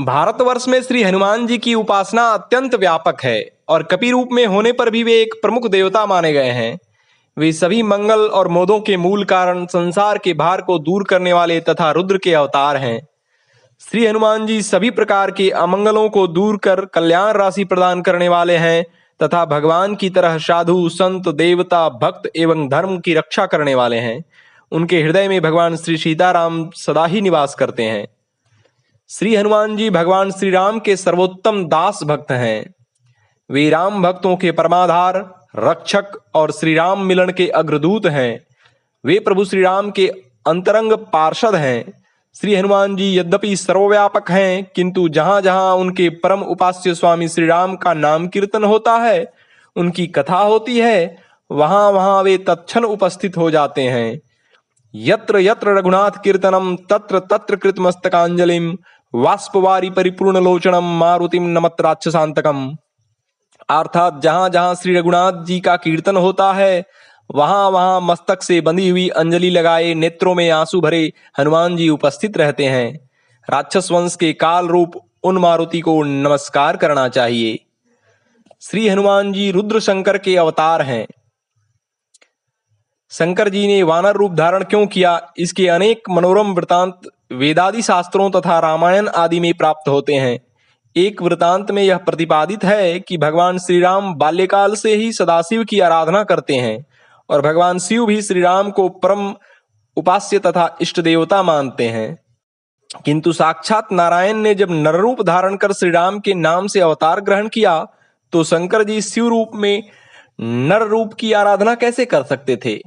भारतवर्ष में श्री हनुमान जी की उपासना अत्यंत व्यापक है और कपि रूप में होने पर भी वे एक प्रमुख देवता माने गए हैं। वे सभी मंगल और मोदों के मूल कारण, संसार के भार को दूर करने वाले तथा रुद्र के अवतार हैं। श्री हनुमान जी सभी प्रकार के अमंगलों को दूर कर कल्याण राशि प्रदान करने वाले हैं तथा भगवान की तरह साधु, संत, देवता, भक्त एवं धर्म की रक्षा करने वाले हैं। उनके हृदय में भगवान श्री सीताराम सदा ही निवास करते हैं। श्री हनुमान जी भगवान श्री राम के सर्वोत्तम दास भक्त हैं। वे राम भक्तों के परमाधार, रक्षक और श्री राम मिलन के अग्रदूत हैं। वे प्रभु श्री राम के अंतरंग पार्षद हैं। श्री हनुमान जी यद्यपि सर्वव्यापक हैं, किंतु जहां जहां उनके परम उपास्य स्वामी श्री राम का नाम कीर्तन होता है, उनकी कथा होती है, वहां वहां वे तत्क्षण उपस्थित हो जाते हैं। यत्र यत्र रघुनाथ कीर्तनम तत्र तत्र कृतमस्तकांजलिम वाष्पवारी परिपूर्ण लोचनम मारुतिम नमत राक्षसांतकम। अर्थात जहां जहां श्री रघुनाथ जी का कीर्तन होता है, वहां वहां मस्तक से बंधी हुई अंजलि लगाए नेत्रों में आंसू भरे हनुमान जी उपस्थित रहते हैं। राक्षस वंश के काल रूप उन मारुति को नमस्कार करना चाहिए। श्री हनुमान जी रुद्र शंकर के अवतार हैं। शंकर जी ने वानर रूप धारण क्यों किया, इसके अनेक मनोरम वृतांत वेदादि शास्त्रों तथा रामायण आदि में प्राप्त होते हैं। एक वृतांत में यह प्रतिपादित है कि भगवान श्री राम बाल्यकाल से ही सदाशिव की आराधना करते हैं और भगवान शिव भी श्री राम को परम उपास्य तथा इष्ट देवता मानते हैं। किंतु साक्षात नारायण ने जब नर रूप धारण कर श्री राम के नाम से अवतार ग्रहण किया, तो शंकर जी शिव रूप में नर रूप की आराधना कैसे कर सकते थे।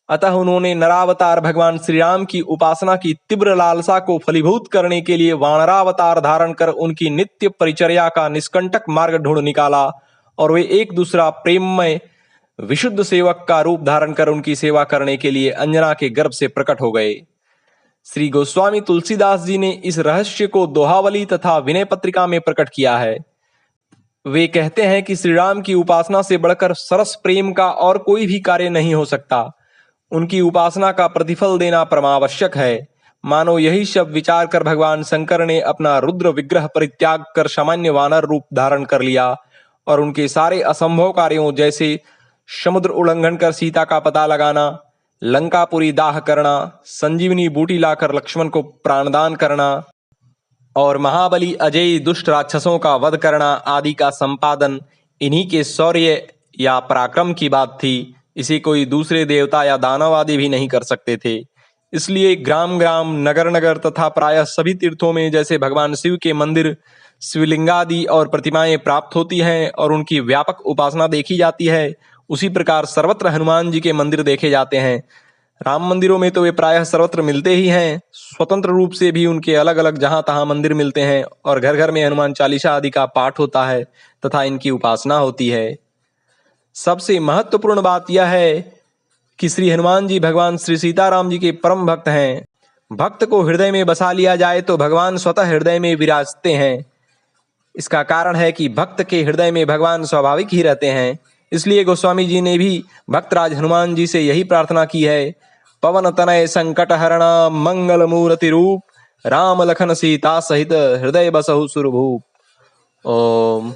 अतः उन्होंने नरावतार भगवान श्री राम की उपासना की तीव्र लालसा को फलीभूत करने के लिए वानरावतार धारण कर उनकी नित्य परिचर्या का निष्कंटक मार्ग ढूंढ निकाला और वे एक दूसरा प्रेममय विशुद्ध सेवक का रूप धारण कर उनकी सेवा करने के लिए अंजना के गर्भ से प्रकट हो गए। श्री गोस्वामी तुलसीदास जी ने इस रहस्य को दोहावली तथा विनय पत्रिका में प्रकट किया है। वे कहते हैं कि श्री राम की उपासना से बढ़कर सरस प्रेम का और कोई भी कार्य नहीं हो सकता। उनकी उपासना का प्रतिफल देना परमावश्यक है। मानो यही शब्द विचार कर भगवान शंकर ने अपना रुद्र विग्रह परित्याग कर सामान्य वानर रूप धारण कर लिया और उनके सारे असंभव कार्यों जैसे समुद्र उल्लंघन कर सीता का पता लगाना, लंकापुरी दाह करना, संजीवनी बूटी लाकर लक्ष्मण को प्राणदान करना और महाबली अजय दुष्ट राक्षसों का वध करना आदि का संपादन इन्हीं के शौर्य या पराक्रम की बात थी। इसे कोई दूसरे देवता या दानव आदि भी नहीं कर सकते थे। इसलिए ग्राम ग्राम, नगर नगर तथा प्रायः सभी तीर्थों में जैसे भगवान शिव के मंदिर, शिवलिंगादि और प्रतिमाएं प्राप्त होती हैं और उनकी व्यापक उपासना देखी जाती है, उसी प्रकार सर्वत्र हनुमान जी के मंदिर देखे जाते हैं। राम मंदिरों में तो वे प्रायः सर्वत्र मिलते ही हैं, स्वतंत्र रूप से भी उनके अलग अलग जहां तहां मंदिर मिलते हैं और घर घर में हनुमान चालीसा आदि का पाठ होता है तथा इनकी उपासना होती है। सबसे महत्वपूर्ण बात यह है कि श्री हनुमान जी भगवान श्री सीताराम जी के परम भक्त हैं। भक्त को हृदय में बसा लिया जाए तो भगवान स्वतः हृदय में विराजते हैं। इसका कारण है कि भक्त के हृदय में भगवान स्वाभाविक ही रहते हैं। इसलिए गोस्वामी जी ने भी भक्तराज हनुमान जी से यही प्रार्थना की है, पवन तनय संकट हरणा मंगल मूर्ति रूप राम लखन सीता सहित हृदय बसहु सुरभूप। ओम।